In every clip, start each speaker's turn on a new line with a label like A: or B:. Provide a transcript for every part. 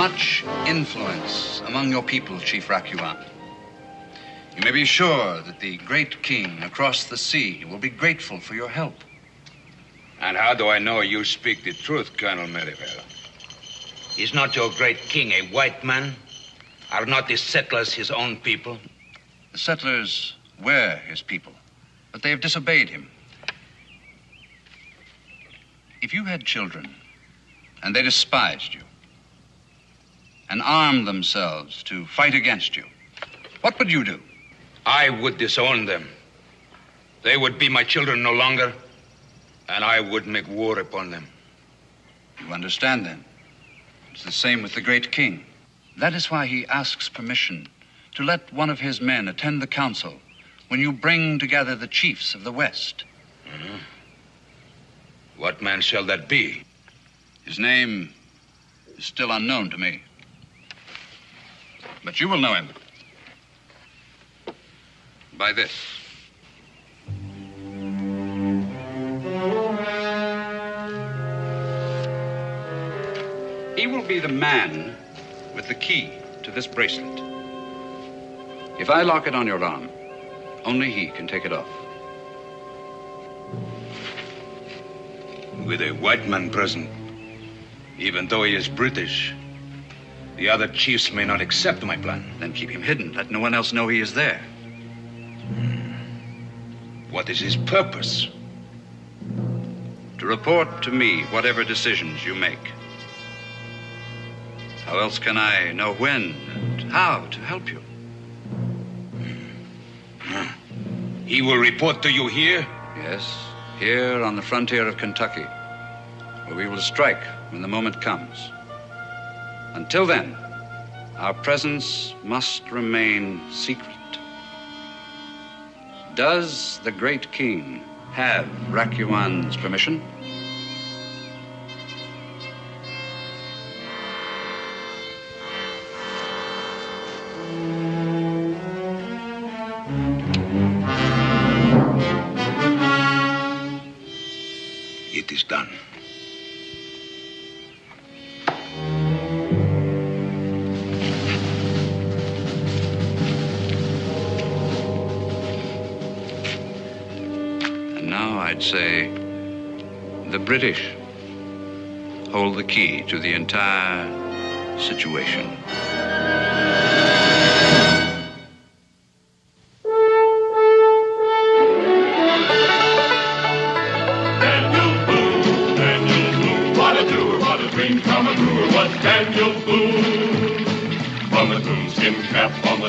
A: much influence among your people, Chief Rakuan. You may be sure that the great king across the sea will be grateful for your help.
B: And how do I know you speak the truth, Colonel Merivale?
C: Is not your great king a white man? Are not the settlers his own people?
A: The settlers were his people, but they have disobeyed him. If you had children and they despised you and armed themselves to fight against you, what would you do?
C: I would disown them. They would be my children no longer, and I would make war upon them.
A: You understand, then? It's the same with the great king. That is why he asks permission to let one of his men attend the council when you bring together the chiefs of the West.
C: Mm-hmm. What man shall that be?
A: His name is still unknown to me. But you will know him. By this. He will be the man with the key to this bracelet. If I lock it on your arm, only he can take it off.
C: With a white man present, even though he is British, the other chiefs may not accept my plan.
A: Then keep him hidden. Let no one else know he is there.
C: What is his purpose?
A: To report to me whatever decisions you make. How else can I know when and how to help you?
C: He will report to you here?
A: Yes, here on the frontier of Kentucky, where we will strike when the moment comes. Until then, our presence must remain secret. Does the great king have Rakuan's permission?
C: It is done.
A: And now I'd say the British hold the key to the entire situation.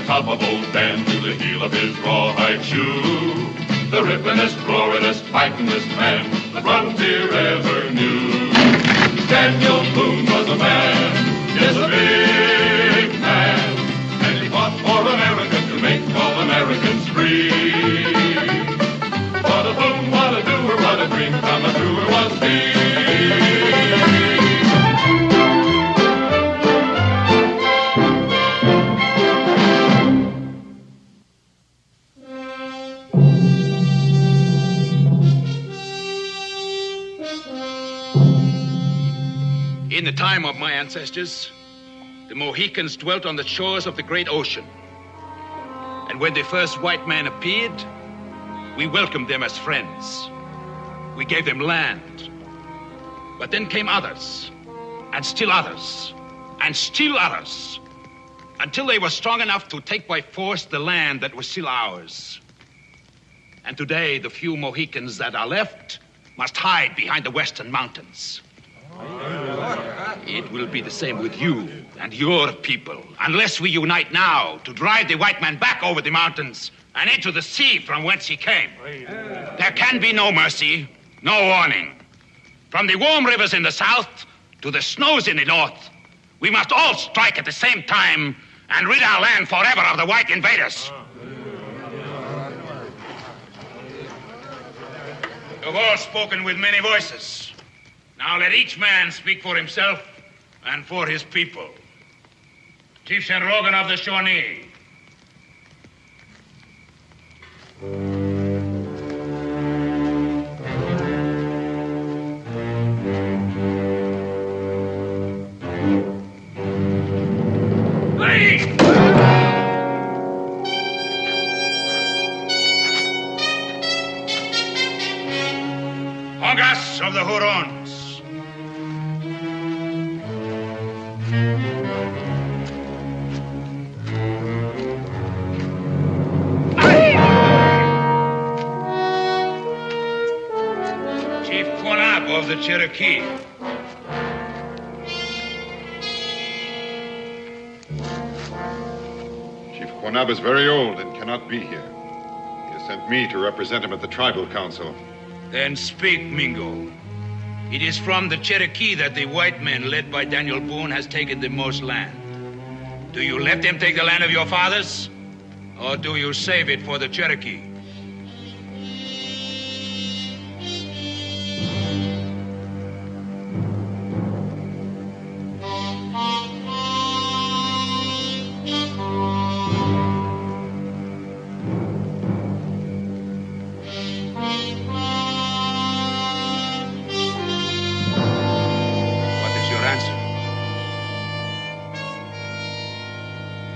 D: Top of old Dan to the heel of his rawhide shoe. The rippin'est, roarin'est, fightin'est man the frontier ever knew. Daniel Boone was a man, yes, a big man, and he fought for America to make all Americans free. What a boom, what a doer, what a dream come a truer was he.
C: In the time of my ancestors, the Mohicans dwelt on the shores of the great ocean. And when the first white man appeared, we welcomed them as friends. We gave them land. But then came others, and still others, and still others, until they were strong enough to take by force the land that was still ours. And today, the few Mohicans that are left must hide behind the western mountains. It will be the same with you and your people, unless we unite now to drive the white man back over the mountains and into the sea from whence he came. There can be no mercy, no warning. From the warm rivers in the south to the snows in the north, we must all strike at the same time and rid our land forever of the white invaders. You've all spoken with many voices. Now let each man speak for himself and for his people. Chief Shenrogan of the Shawnee. among us of the Hurons. Chief Quanab of the Cherokee.
E: Chief Quanab is very old and cannot be here. He has sent me to represent him at the tribal council.
C: Then speak, Mingo. It is from the Cherokee that the white men, led by Daniel Boone, has taken the most land. Do you let them take the land of your fathers? Or do you save it for the Cherokee?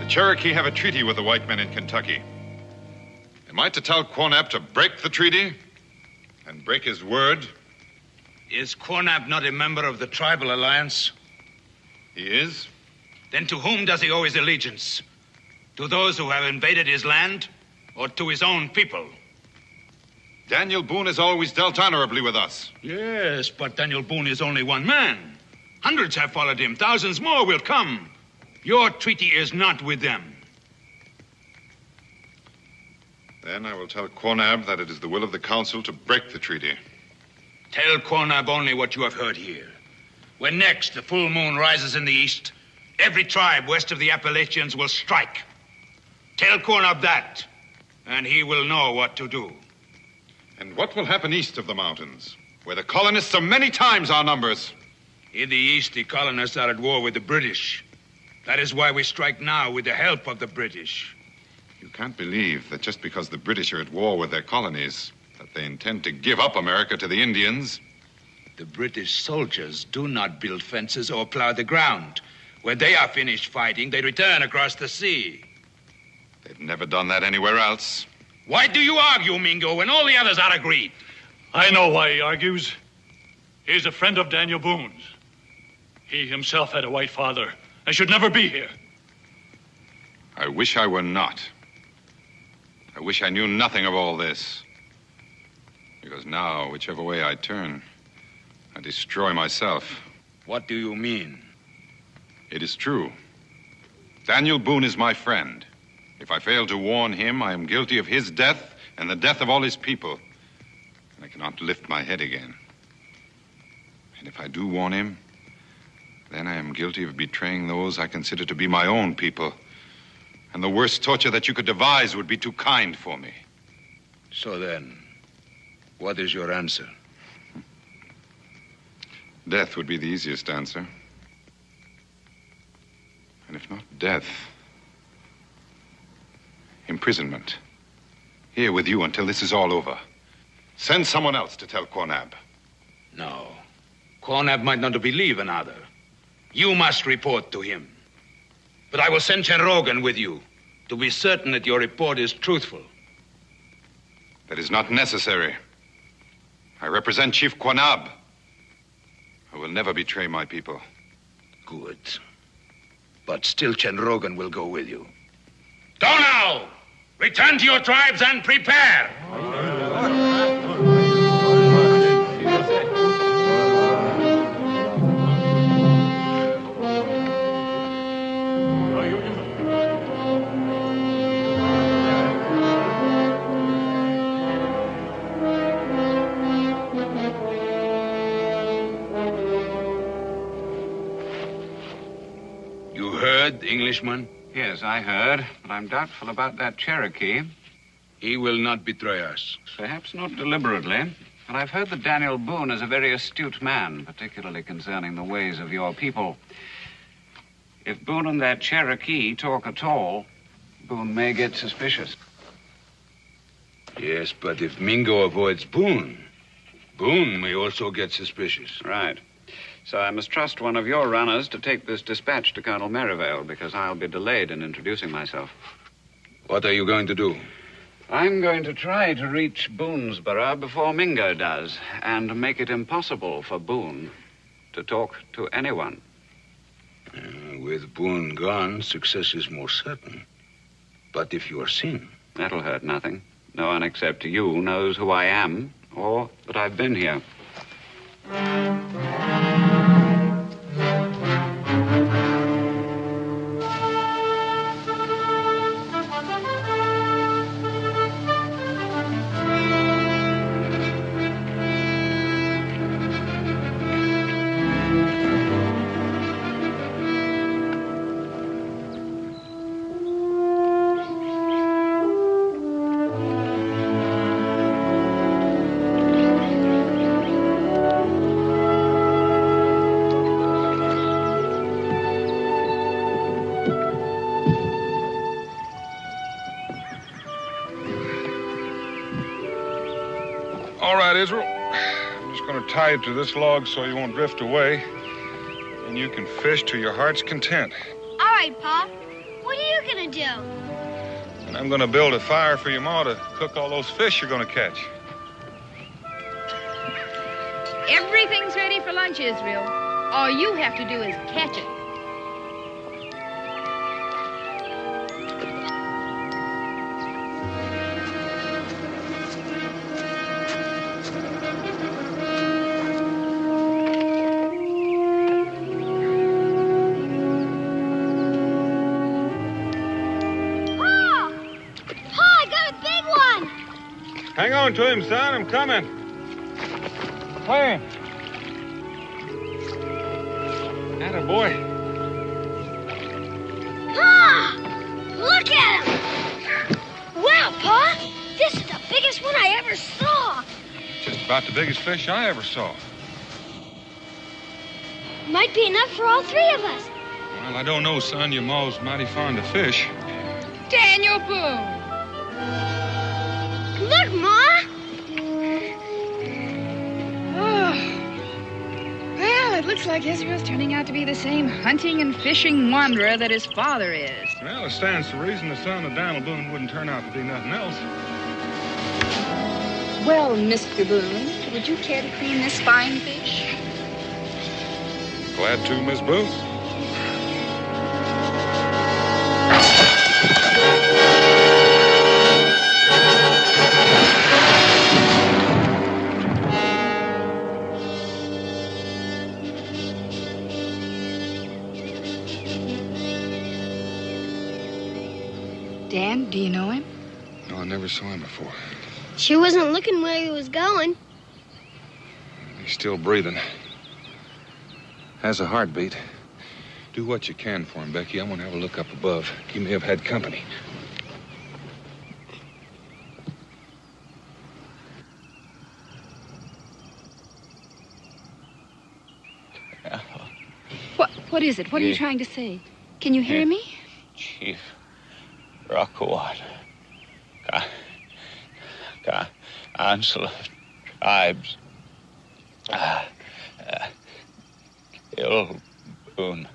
E: Cherokee have a treaty with the white men in Kentucky. Am I to tell Quanab to break the treaty and break his word?
C: Is Quanab not a member of the tribal alliance?
E: He is.
C: Then to whom does he owe his allegiance? To those who have invaded his land, or to his own people?
E: Daniel Boone has always dealt honorably with us.
C: Yes, but Daniel Boone is only one man. Hundreds have followed him. Thousands more will come. Your treaty is not with them.
E: Then I will tell Quanab that it is the will of the council to break the treaty.
C: Tell Quanab only what you have heard here. When next the full moon rises in the east, every tribe west of the Appalachians will strike. Tell Quanab that, and he will know what to do.
E: And what will happen east of the mountains, where the colonists are many times our numbers?
C: In the east, the colonists are at war with the British. That is why we strike now with the help of the British.
E: You can't believe that just because the British are at war with their colonies, that they intend to give up America to the Indians.
C: The British soldiers do not build fences or plow the ground. When they are finished fighting, they return across the sea.
E: They've never done that anywhere else.
C: Why do you argue, Mingo, when all the others are agreed?
F: I know why he argues. He's a friend of Daniel Boone's. He himself had a white father and should never be here.
E: I wish I were not. I wish I knew nothing of all this. Because now, whichever way I turn, I destroy myself.
C: What do you mean?
E: It is true. Daniel Boone is my friend. If I fail to warn him, I am guilty of his death and the death of all his people. And I cannot lift my head again. And if I do warn him, then I am guilty of betraying those I consider to be my own people. And the worst torture that you could devise would be too kind for me.
C: So then, what is your answer?
E: Death would be the easiest answer. And if not death, imprisonment. Here with you until this is all over. Send someone else to tell Quanab.
C: No. Quanab might not believe another. You must report to him. But I will send Chen with you to be certain that your report is truthful.
E: That is not necessary. I represent Chief Quanab. I will never betray my people.
C: Good. But still Chen will go with you. Go now! Return to your tribes and prepare! You heard, Englishman?
A: Yes, I heard, but I'm doubtful about that Cherokee.
C: He will not betray us.
A: Perhaps not deliberately, but I've heard that Daniel Boone is a very astute man, particularly concerning the ways of your people. If Boone and that Cherokee talk at all, Boone may get suspicious.
C: Yes, but if Mingo avoids Boone, Boone may also get suspicious.
A: Right. So I must trust one of your runners to take this dispatch to Colonel Merivale, because I'll be delayed in introducing myself.
C: What are you going to do?
A: I'm going to try to reach Boonesboro before Mingo does, and make it impossible for Boone to talk to anyone.
B: With Boone gone, success is more certain. But if you are seen...
A: That'll hurt nothing. No one except you knows who I am, or that I've been here.
E: All right, Israel. I'm just going to tie you to this log so you won't drift away. And you can fish to your heart's content.
G: All right, Pa. What are you going to do?
E: And I'm going to build a fire for your ma to cook all those fish you're going to catch.
H: Everything's ready for lunch, Israel. All you have to do is catch it.
E: Hang on to him, son. I'm coming. Where? Attaboy.
G: Pa! Look at him! Wow, Pa! This is the biggest one I ever saw.
E: Just about the biggest fish I ever saw.
G: Might be enough for all three of us.
E: Well, I don't know, son. Your ma's mighty fond of fish.
H: Daniel Boone.
G: Look, Ma!
H: Oh. Well, it looks like Israel's turning out to be the same hunting and fishing wanderer that his father is.
E: Well, it stands to reason the son of Daniel Boone wouldn't turn out to be nothing else.
H: Well, Mr. Boone, would you care to clean this fine fish?
E: Glad to, Miss Boone.
H: Dan, do you know him?
E: No, I never saw him before.
G: She wasn't looking where he was going.
E: He's still breathing. Has a heartbeat. Do what you can for him, Becky. I'm going to have a look up above. He may have had company.
H: What is it? What are you trying to say? Can you hear me?
I: Chief Rockawat. Council of Tribes. Kill Boone.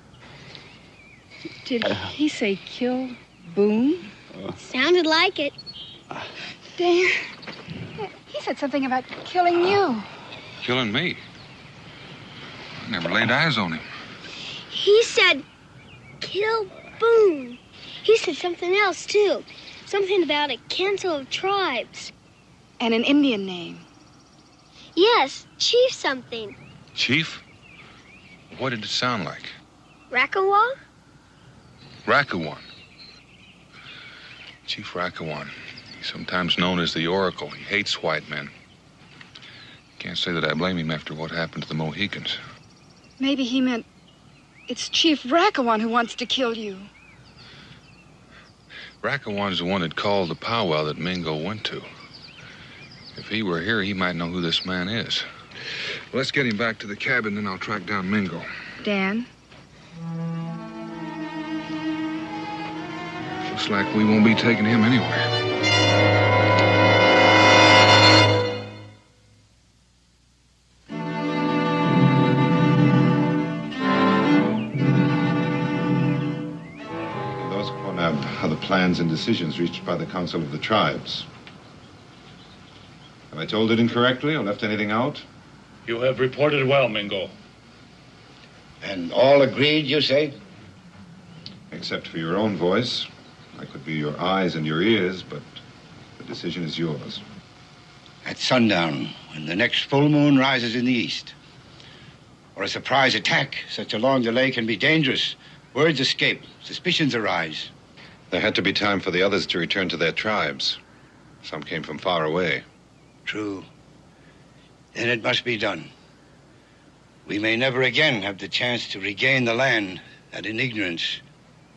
H: Did he say kill Boone?
G: Sounded like it.
H: Dan, he said something about killing you.
E: Killing me? I never laid eyes on him.
G: He said, kill Boone. He said something else, too. Something about a council of tribes.
H: And an Indian name.
G: Yes, Chief something.
E: Chief? What did it sound like?
G: Rakawa?
E: Rakawan. Chief Rakawan. He's sometimes known as the Oracle. He hates white men. Can't say that I blame him after what happened to the Mohicans.
H: Maybe he meant it's Chief Rakawan who wants to kill you.
E: Rakawan's the one that called the powwow that Mingo went to. If he were here, he might know who this man is. Let's get him back to the cabin, then I'll track down Mingo.
H: Dan?
E: Looks like we won't be taking him anywhere.
J: Those upon are the plans and decisions reached by the Council of the Tribes.
E: Have I told it incorrectly or left anything out?
F: You have reported well, Mingo.
J: And all agreed, you say?
E: Except for your own voice. I could be your eyes and your ears, but the decision is yours.
J: At sundown, when the next full moon rises in the east. Or a surprise attack. Such a long delay can be dangerous. Words escape. Suspicions arise.
E: There had to be time for the others to return to their tribes. Some came from far away.
J: True. Then it must be done. We may never again have the chance to regain the land that in ignorance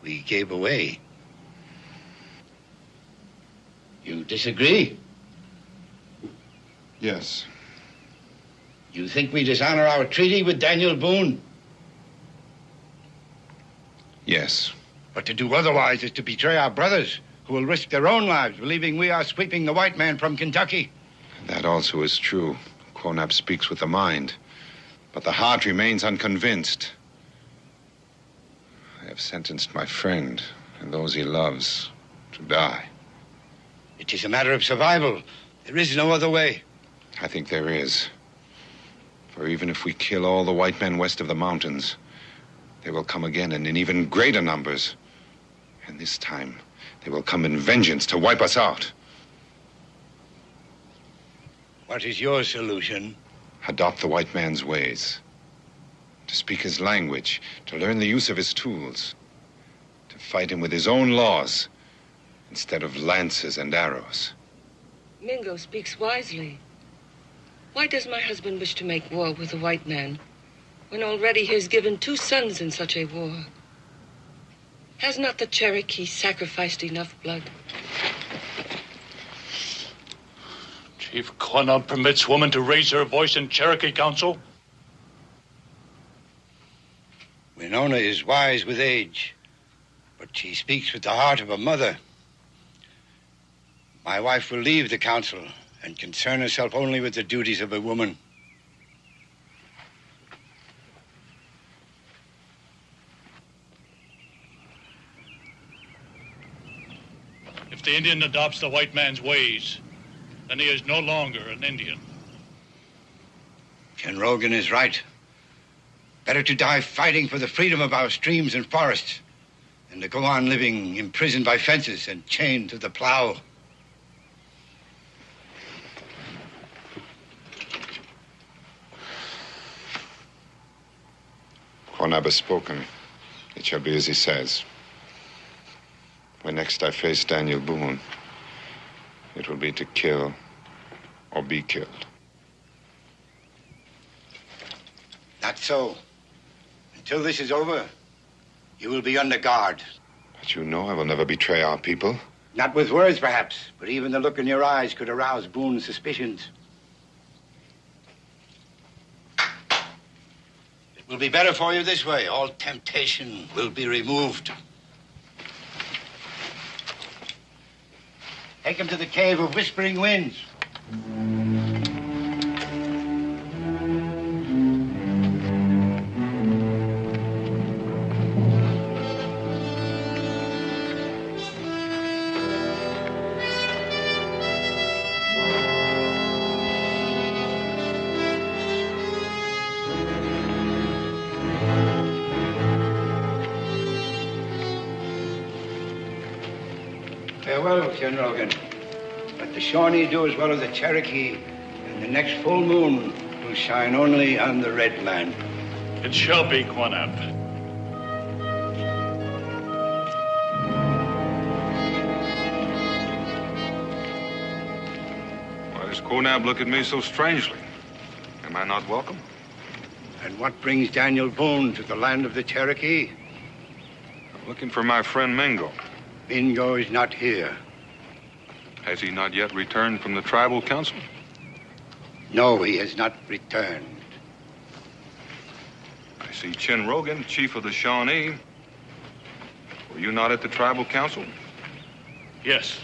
J: we gave away. You disagree?
E: Yes.
J: You think we dishonor our treaty with Daniel Boone?
E: Yes.
J: But to do otherwise is to betray our brothers, who will risk their own lives, believing we are sweeping the white man from Kentucky.
E: That also is true. Quonab speaks with the mind, but the heart remains unconvinced. I have sentenced my friend and those he loves to die.
J: It is a matter of survival. There is no other way.
E: I think there is. For even if we kill all the white men west of the mountains, they will come again and in even greater numbers. And this time, they will come in vengeance to wipe us out.
J: What is your solution?
E: Adopt the white man's ways. To speak his language, to learn the use of his tools. To fight him with his own laws, instead of lances and arrows.
K: Mingo speaks wisely. Why does my husband wish to make war with the white man, when already he has given 2 sons in such a war? Has not the Cherokee sacrificed enough blood?
F: Chief Quonab permits woman to raise her voice in Cherokee Council?
J: Winona is wise with age, but she speaks with the heart of a mother. My wife will leave the council and concern herself only with the duties of a woman.
F: If the Indian adopts the white man's ways, then he is no longer an Indian.
J: Ken Rogan is right. Better to die fighting for the freedom of our streams and forests than to go on living imprisoned by fences and chained to the plow.
E: Quonab has spoken. It shall be as he says. When next I face Daniel Boone, it will be to kill or be killed.
J: Not so. Until this is over, you will be under guard.
E: But you know I will never betray our people.
J: Not with words, perhaps, but even the look in your eyes could arouse Boone's suspicions. It will be better for you this way. All temptation will be removed. Take him to the cave of Whispering Winds. Farewell, Ken Rogan. Let the Shawnee do as well as the Cherokee, and the next full moon will shine only on the red man.
F: It shall be, Quonab.
E: Why does Quonab look at me so strangely? Am I not welcome?
J: And what brings Daniel Boone to the land of the Cherokee?
E: I'm looking for my friend Mingo.
J: Mingo is not here.
E: Has he not yet returned from the tribal council?
J: No, he has not returned.
E: I see Chin Rogan, chief of the Shawnee. Were you not at the tribal council?
F: Yes.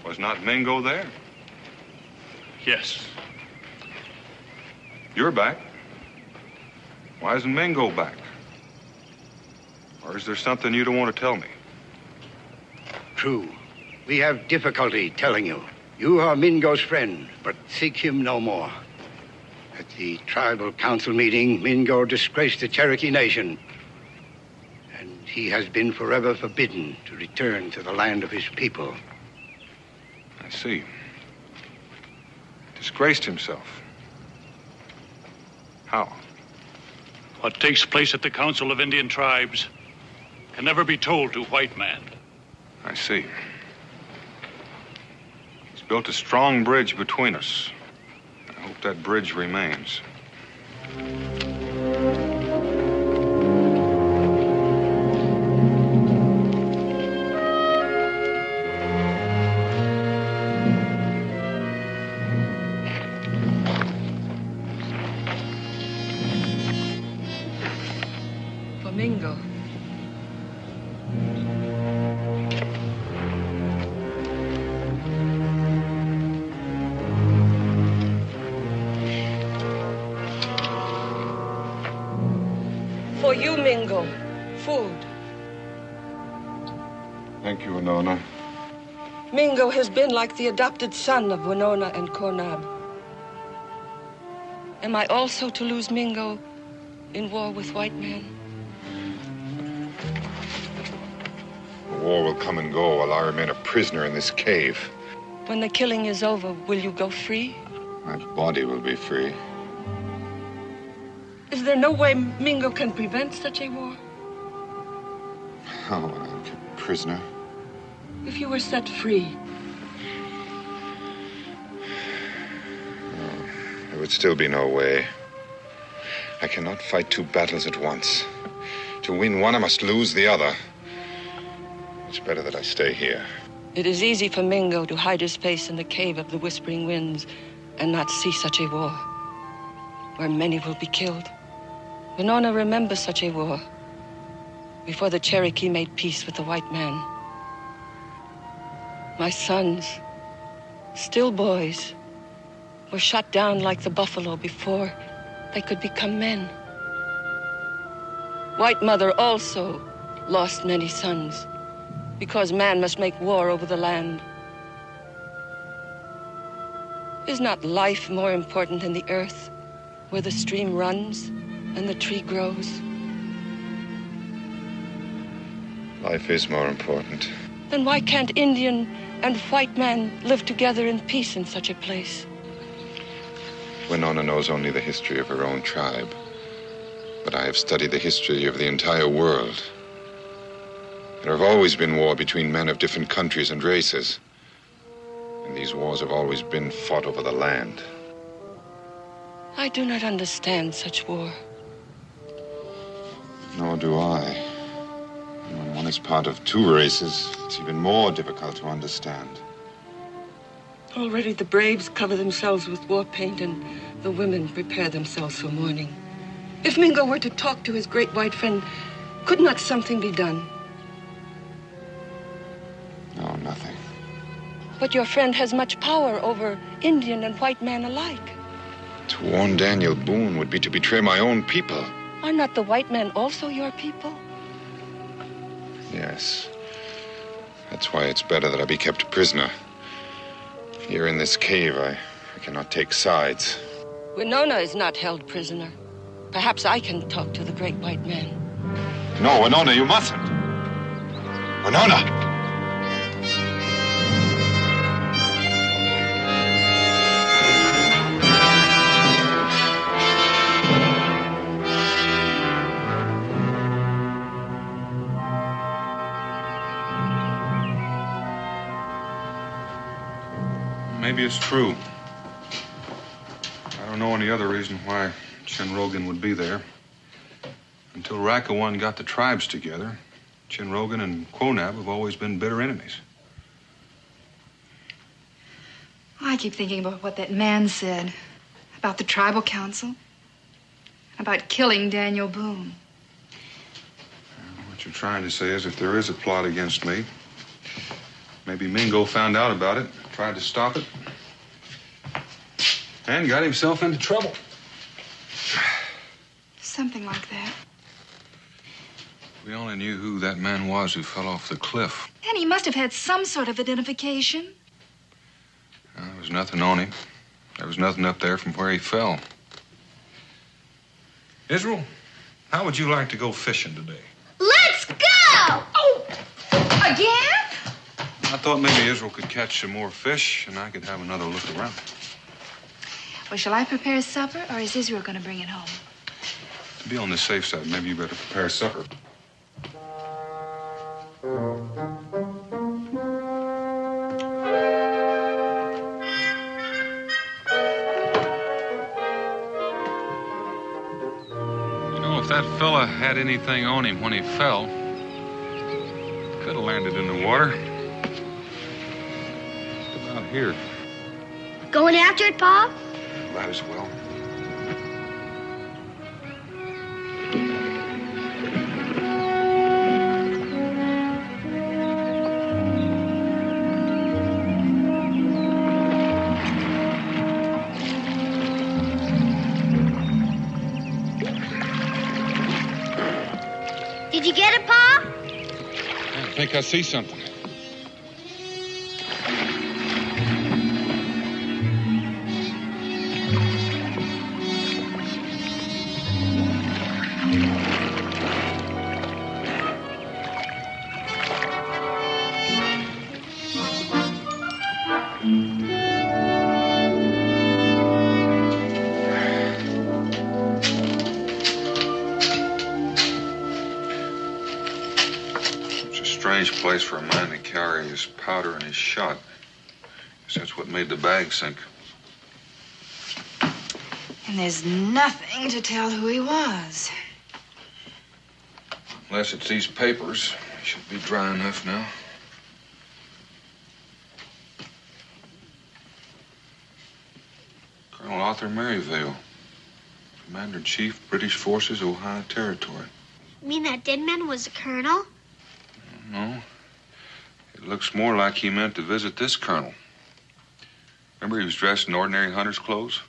E: Was not Mingo there?
F: Yes.
E: You're back. Why isn't Mingo back? Or is there something you don't want to tell me?
J: True. We have difficulty telling you. You are Mingo's friend, but seek him no more. At the tribal council meeting, Mingo disgraced the Cherokee Nation. And he has been forever forbidden to return to the land of his people.
E: I see. Disgraced himself. How?
F: What takes place at the Council of Indian Tribes can never be told to white man.
E: I see. He's built a strong bridge between us. I hope that bridge remains.
K: Mingo. For you, Mingo. Food.
E: Thank you, Winona.
K: Mingo has been like the adopted son of Winona and Cornab. Am I also to lose Mingo in war with white men?
E: The war will come and go while I remain a prisoner in this cave.
K: When the killing is over, will you go free?
E: My body will be free.
K: Is there no way Mingo can prevent such a war?
E: How when I'm kept prisoner?
K: If you were set free.
E: No, there would still be no way. I cannot fight two battles at once. To win one, I must lose the other. It's better that I stay here.
K: It is easy for Mingo to hide his face in the cave of the Whispering Winds and not see such a war, where many will be killed. Winona remembers such a war, before the Cherokee made peace with the white man. My sons, still boys, were shot down like the buffalo before they could become men. White Mother also lost many sons, because man must make war over the land. Is not life more important than the earth, where the stream runs and the tree grows?
E: Life is more important.
K: Then why can't Indian and white man live together in peace in such a place?
E: Winona knows only the history of her own tribe. But I have studied the history of the entire world. There have always been war between men of different countries and races. And these wars have always been fought over the land.
K: I do not understand such war.
E: Nor do I. And when one is part of two races, it's even more difficult to understand.
K: Already the braves cover themselves with war paint and the women prepare themselves for mourning. If Mingo were to talk to his great white friend, could not something be done?
E: No, nothing.
K: But your friend has much power over Indian and white man alike.
E: To warn Daniel Boone would be to betray my own people.
K: Are not the white men also your people?
E: Yes. That's why it's better that I be kept prisoner. Here in this cave, I cannot take sides.
K: Winona is not held prisoner. Perhaps I can talk to the great white man.
E: No, Winona, you mustn't. Winona! Maybe it's true. I don't know any other reason why Chin Rogan would be there. Until Rakawan got the tribes together, Chin Rogan and Quonab have always been bitter enemies.
H: I keep thinking about what that man said about the tribal council, about killing Daniel Boone.
E: What you're trying to say is if there is a plot against me, maybe Mingo found out about it, tried to stop it, and got himself into trouble.
H: Something like that.
E: We only knew who that man was who fell off the cliff.
H: And he must have had some sort of identification.
E: There was nothing on him. There was nothing up there from where he fell. Israel, how would you like to go fishing today?
G: Let's go!
H: Oh, again?
E: I thought maybe Israel could catch some more fish and I could have another look around.
H: Well, shall I prepare supper, or is Israel going to bring it home?
E: To be on the safe side, maybe you better prepare supper. If that fella had anything on him when he fell, could have landed in the water. About here.
G: Going after it, Pa?
E: Might as well.
G: Did you get it, Pa?
E: I think I see something. Strange place for a man to carry his powder and his shot. Guess that's what made the bag sink.
H: And there's nothing to tell who he was.
E: Unless it's these papers. They should be dry enough now. Colonel Arthur Merivale, Commander-in-Chief, British Forces, Ohio Territory.
G: You mean that dead man was a colonel?
E: No. It looks more like he meant to visit this colonel. Remember he was dressed in ordinary hunter's clothes?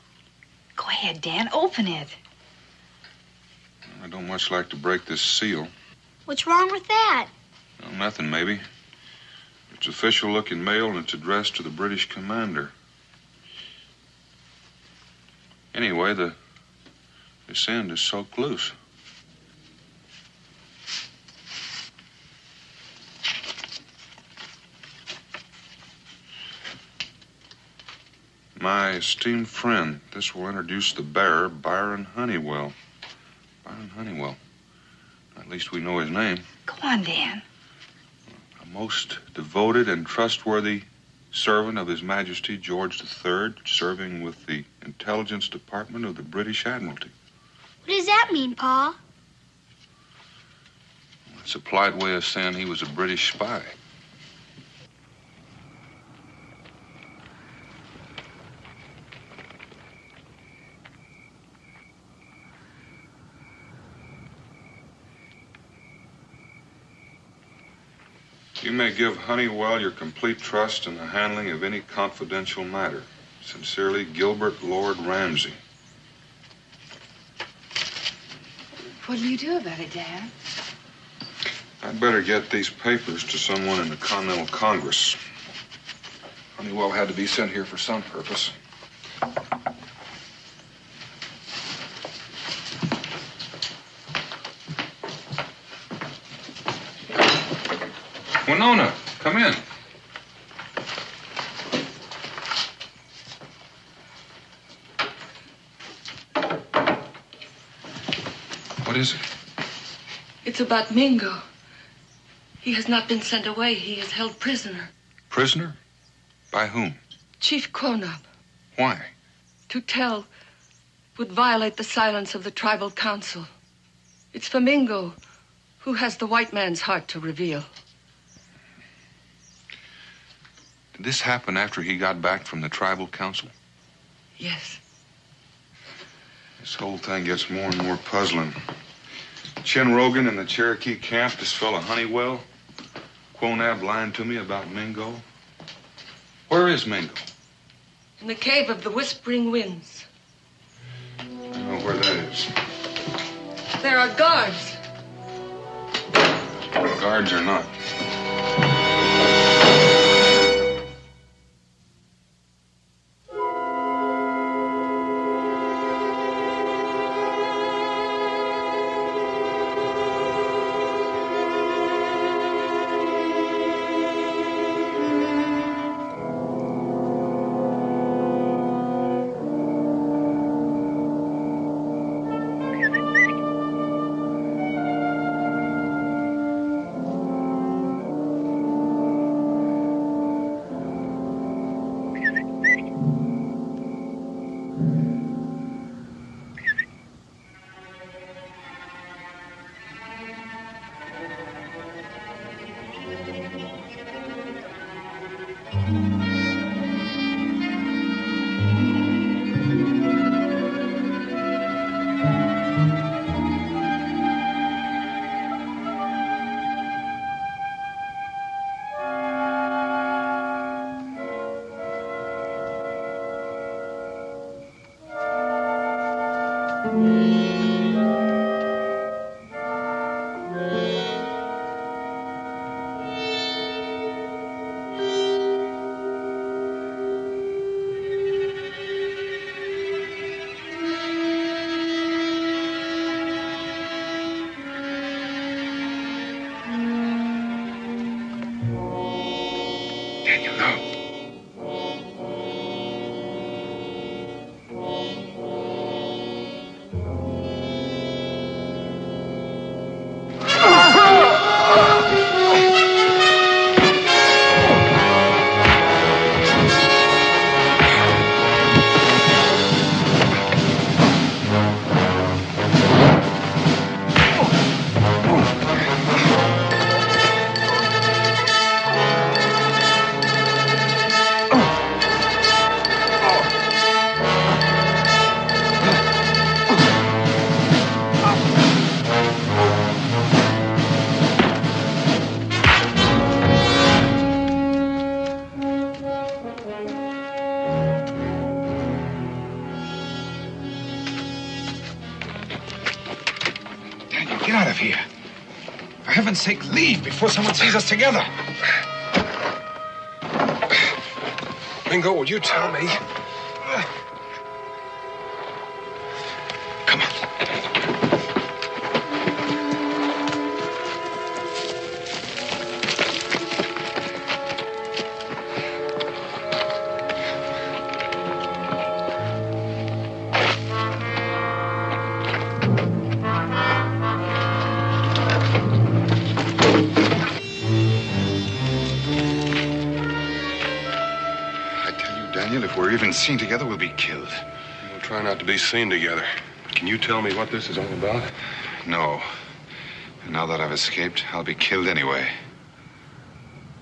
H: Go ahead, Dan. Open it.
E: I don't much like to break this seal.
G: What's wrong with that?
E: Well, nothing, maybe. It's official-looking mail, and it's addressed to the British commander. Anyway, this end is soaked loose. My esteemed friend, this will introduce the bearer, Byron Honeywell. Byron Honeywell. At least we know his name.
H: Go on, Dan.
E: A most devoted and trustworthy servant of His Majesty George III, serving with the Intelligence Department of the British Admiralty.
G: What does that mean, Pa?
E: It's a polite way of saying he was a British spy. You may give Honeywell your complete trust in the handling of any confidential matter. Sincerely, Gilbert Lord Ramsay.
H: What'll you do about it, Dan?
E: I'd better get these papers to someone in the Continental Congress. Honeywell had to be sent here for some purpose. Winona, come in. What is it?
K: It's about Mingo. He has not been sent away. He is held prisoner.
E: Prisoner? By whom?
K: Chief Cornup.
E: Why?
K: To tell would violate the silence of the tribal council. It's for Mingo, who has the white man's heart to reveal.
E: Did this happen after he got back from the tribal council?
K: Yes.
E: This whole thing gets more and more puzzling. Chin Rogan in the Cherokee camp, this fella Honeywell. Quonab lying to me about Mingo. Where is Mingo?
K: In the cave of the Whispering Winds.
E: I know where that is.
K: There are guards.
E: Guards or not.
L: Get out of here. For heaven's sake, leave before someone sees us together. Mingo, will you tell me? Come on.
E: If we're even seen together, we'll be killed.
L: We'll try not to be seen together. Can you tell me what this is all about?
E: No. And now that I've escaped, I'll be killed anyway.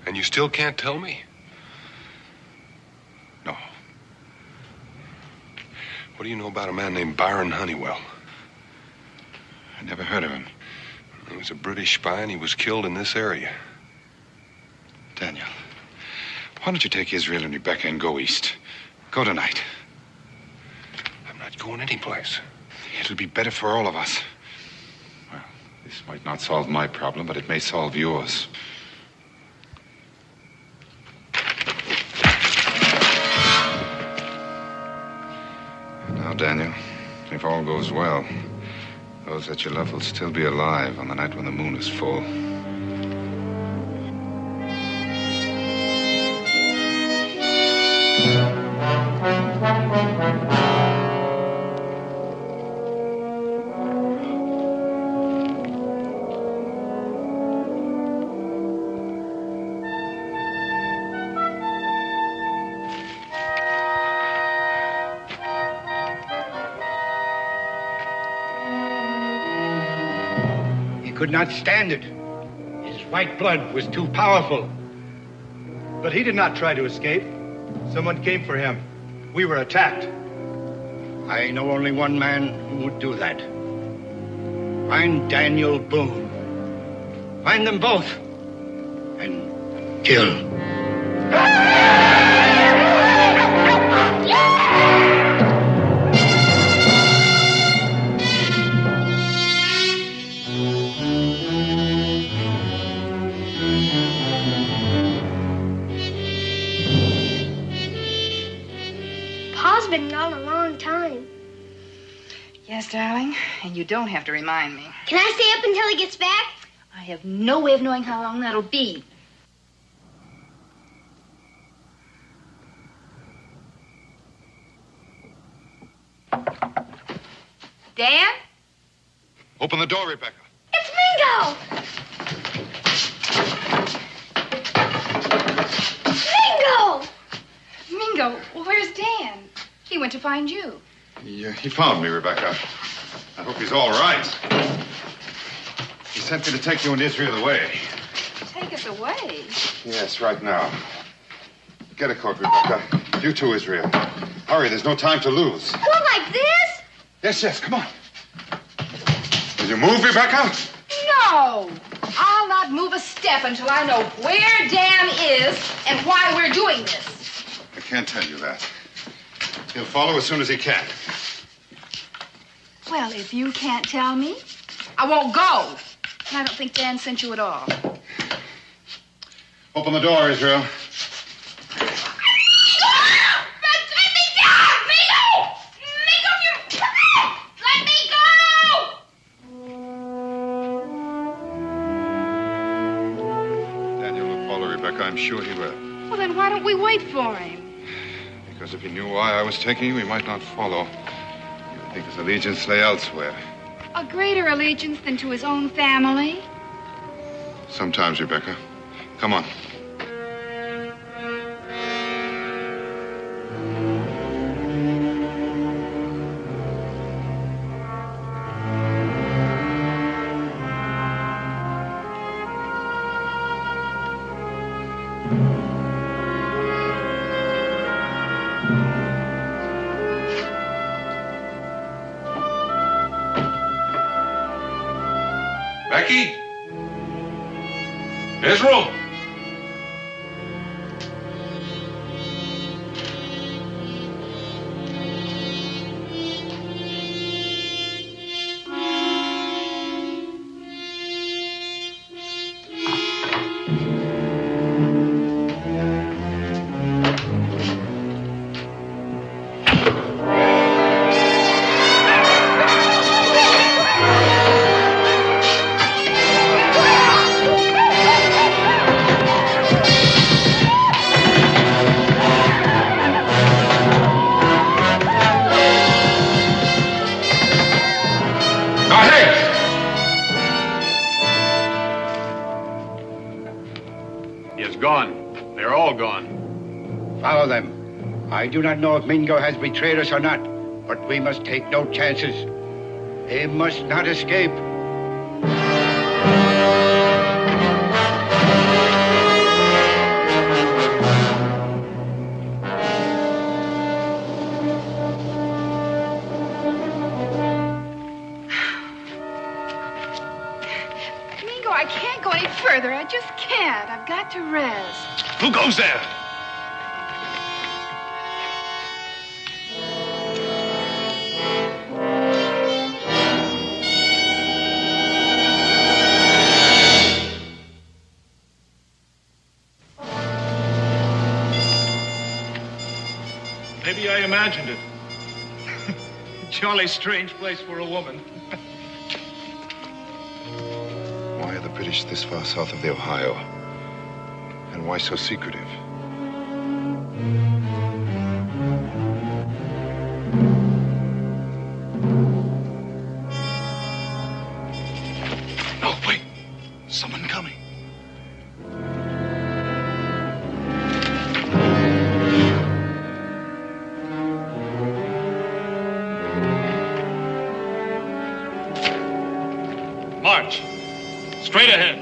L: And you still can't tell me?
E: No.
L: What do you know about a man named Byron Honeywell?
E: I never heard of him.
L: He was a British spy, and he was killed in this area.
E: Daniel, why don't you take Israel and Rebecca and go east? Go tonight.
L: I'm not going anyplace.
E: It'll be better for all of us. Well, this might not solve my problem, but it may solve yours. Now, Daniel, if all goes well, those that you love will still be alive on the night when the moon is full.
J: Could not stand it. His white blood was too powerful.
M: But he did not try to escape. Someone came for him. We were attacked.
J: I know only one man who would do that. Find Daniel Boone. Find them both. And kill.
G: Pa's been gone a long time.
H: Yes, darling, and you don't have to remind me.
G: Can I stay up until he gets back?
H: I have no way of knowing how long that'll be. Dan?
E: Open the door, Rebecca.
G: It's Mingo! Mingo!
H: Mingo, where's Dan? He went to find you.
E: He found me, Rebecca. I hope he's all right. He sent me to take you and Israel away.
H: Take us away?
E: Yes, right now. Get a coat, Rebecca. You too, Israel. Hurry, there's no time to lose.
G: Go like this?
E: Yes, come on. Will you move, Rebecca?
H: No! I'll not move a step until I know where Dan is and why we're doing this.
E: I can't tell you that. He'll follow as soon as he can.
H: Well, if you can't tell me, I won't go. And I don't think Dan sent you at all.
E: Open the door, Israel. I'm sure he will.
H: Well, then why don't we wait for him?
E: Because if he knew why I was taking you, he might not follow. He would think his allegiance lay elsewhere.
H: A greater allegiance than to his own family?
E: Sometimes, Rebecca. Come on.
C: Becky? Israel?
J: Follow them. I do not know if Mingo has betrayed us or not, but we must take no chances. He must not escape.
H: Mingo, I can't go any further. I just can't. I've got to rest.
F: Who goes there? Maybe I imagined it. Jolly strange place for a woman.
E: Why are the British this far south of the Ohio? And why so secretive?
F: No, wait. Someone coming. March. Straight ahead.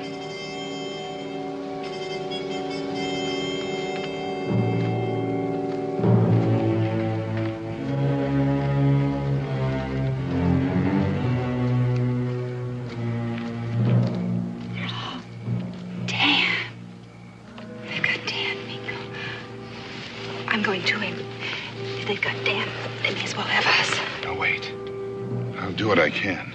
H: Dan. They've got Dan, Mingo. I'm going to him. If they've got Dan, they may as well have us.
E: Now, wait. I'll do what I can.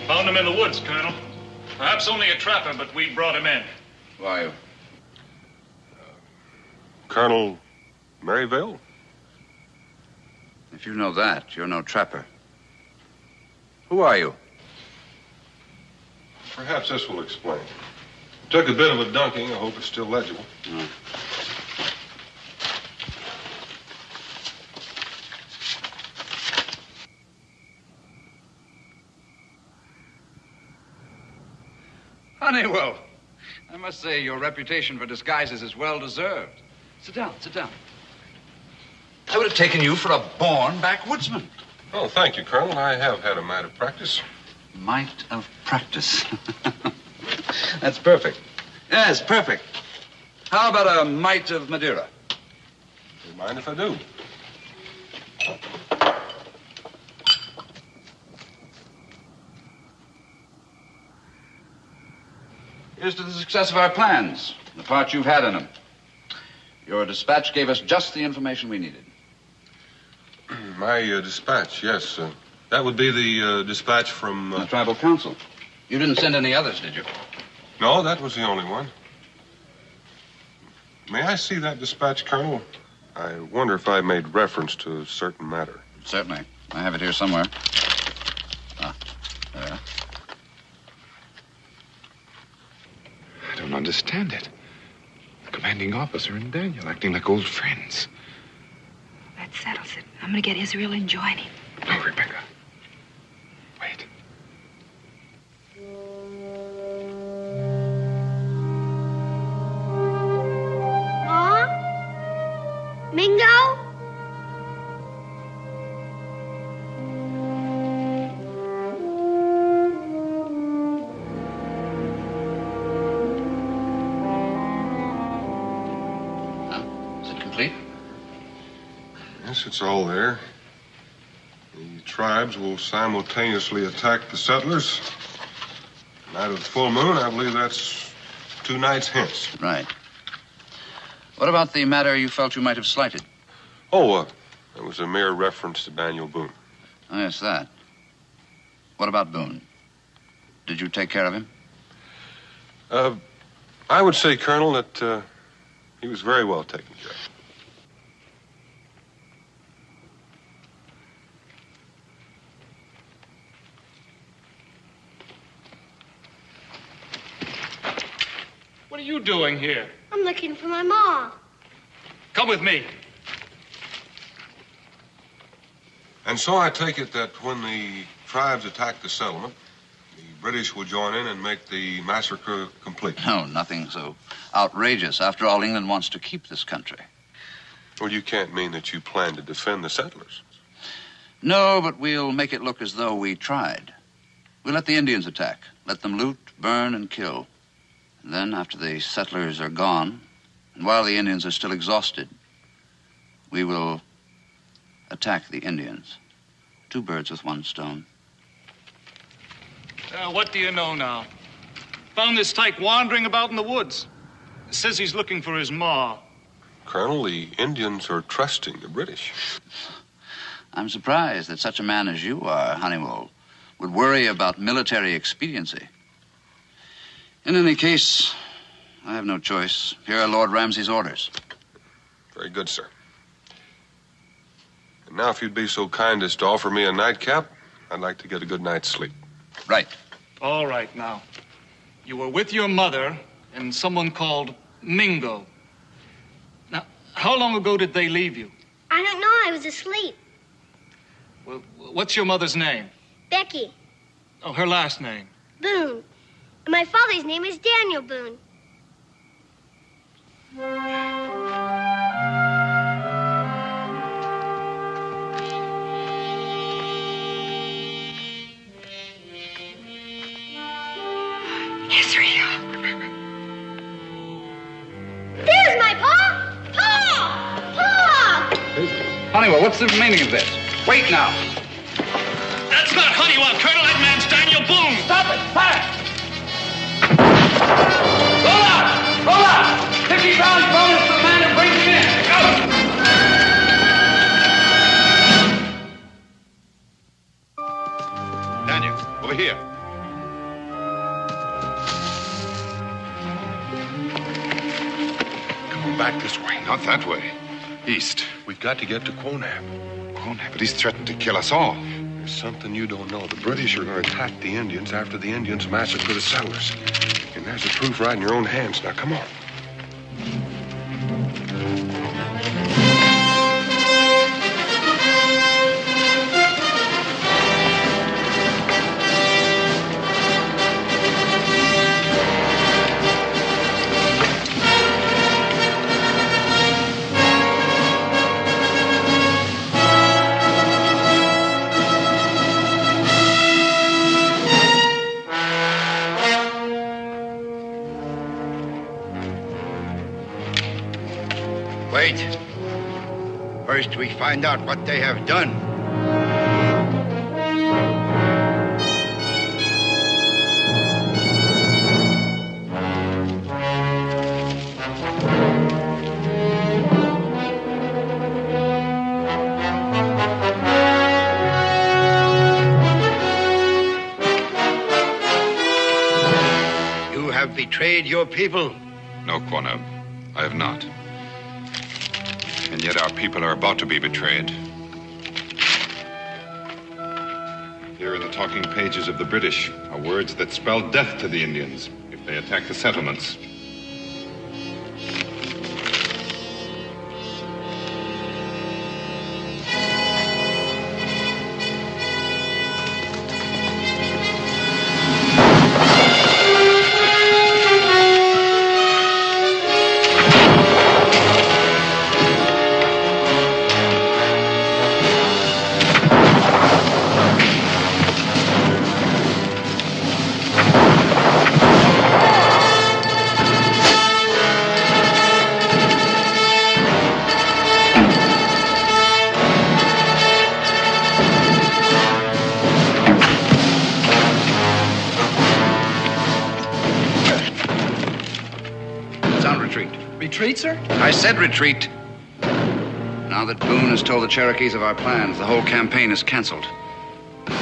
F: Found him in the woods, Colonel. Perhaps only a trapper, but we brought him in.
A: Who are you?
N: Colonel Maryville?
A: If you know that, you're no trapper. Who are you?
N: Perhaps this will explain. Took a bit of a dunking. I hope it's still legible.
A: Honeywell, I must say your reputation for disguises is well deserved. Sit down, sit down. I would have taken you for a born backwoodsman.
N: Oh, thank you, Colonel. I have had a mite of practice.
A: Mite of practice. That's perfect. Yes, perfect. How about a mite of Madeira?
N: Do you mind if I do?
A: Here's to the success of our plans, the part you've had in them. Your dispatch gave us just the information we needed.
N: My dispatch, yes. That would be the dispatch from...
A: The tribal council. You didn't send any others, did you?
N: No, that was the only one. May I see that dispatch, Colonel? I wonder if I made reference to a certain matter.
A: Certainly. I have it here somewhere. Ah, there.
L: I don't understand it. The commanding officer and Daniel acting like old friends.
H: That settles it. I'm going to get Israel and join him.
L: No, Rebecca. Wait.
G: Ma? Mingo?
A: Is it complete?
N: Yes, it's all there. The tribes will simultaneously attack the settlers. Night of the full moon, I believe that's 2 nights hence.
A: Right. What about the matter you felt you might have slighted?
N: Oh, that was a mere reference to Daniel Boone.
A: Oh, yes, that. What about Boone? Did you take care of him?
N: I would say, Colonel, that he was very well taken care of.
F: What are you doing here?
G: I'm looking for my ma.
F: Come with me.
N: And so I take it that when the tribes attack the settlement, the British will join in and make the massacre complete.
A: No, nothing so outrageous. After all, England wants to keep this country.
N: Well, you can't mean that you plan to defend the settlers.
A: No, but we'll make it look as though we tried. We'll let the Indians attack. Let them loot, burn, and kill. And then, after the settlers are gone, and while the Indians are still exhausted, we will attack the Indians. 2 birds with 1 stone.
F: What do you know now? Found this tyke wandering about in the woods. Says he's looking for his ma.
N: Colonel, the Indians are trusting the British.
A: I'm surprised that such a man as you are, Honeywell, would worry about military expediency. In any case, I have no choice. Here are Lord Ramsay's orders.
N: Very good, sir. And now, if you'd be so kind as to offer me a nightcap, I'd like to get a good night's sleep.
A: Right.
F: All right, now. You were with your mother and someone called Mingo. Now, how long ago did they leave you?
G: I don't know. I was asleep.
F: Well, what's your mother's name?
G: Becky.
F: Oh, her last name.
G: Boone. And my father's name is Daniel Boone.
H: Israel.
G: There's my pa! Pa! Pa!
A: Honeywell, what's the meaning of this? Wait now.
F: That's not Honeywell, Colonel. That man's Daniel Boone.
A: Stop it! Fire! Roll out! Roll out! 50 pounds bonus for the man who brings him in. Go!
E: Daniel, over here.
L: Come back this way, not that way. East.
N: We've got to get to Quonab.
L: Quonab, but he's threatened to kill us all.
N: There's something you don't know. The British are going to attack the Indians after the Indians massacre the settlers. And there's the proof right in your own hands. Now, come on.
J: wait. First, we find out what they have done. You have betrayed your people.
E: No, Quanah, I have not. And yet our people are about to be betrayed. Here in the talking pages of the British are words that spell death to the Indians if they attack the settlements.
A: Retreat, sir? I said retreat. Now that Boone has told the Cherokees of our plans, the whole campaign is canceled.
E: They're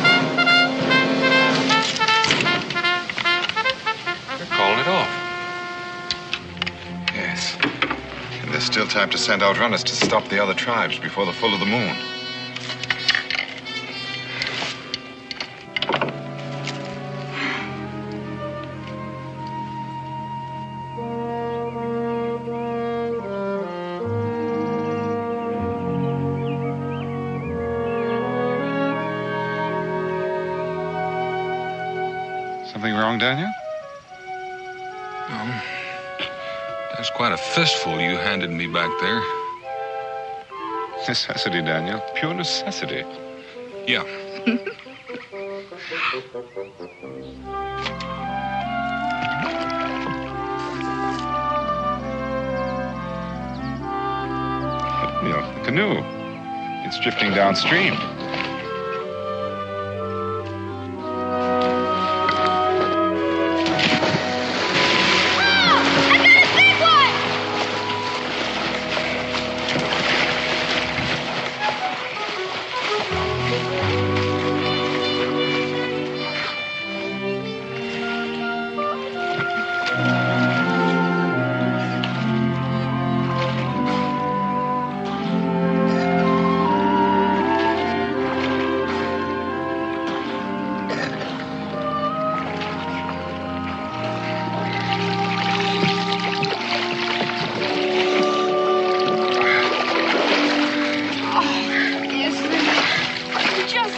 E: calling it off. Yes. And there's still time to send out runners to stop the other tribes before the full of the moon. Something wrong, Daniel?
O: No. That's quite a fistful you handed me back there.
E: Necessity, Daniel. Pure necessity.
O: Yeah.
E: Neil, the canoe. It's drifting downstream.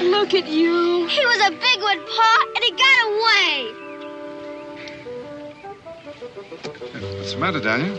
G: Look at you. He was a big one, Pa, and he got away.
E: What's the matter, Daniel?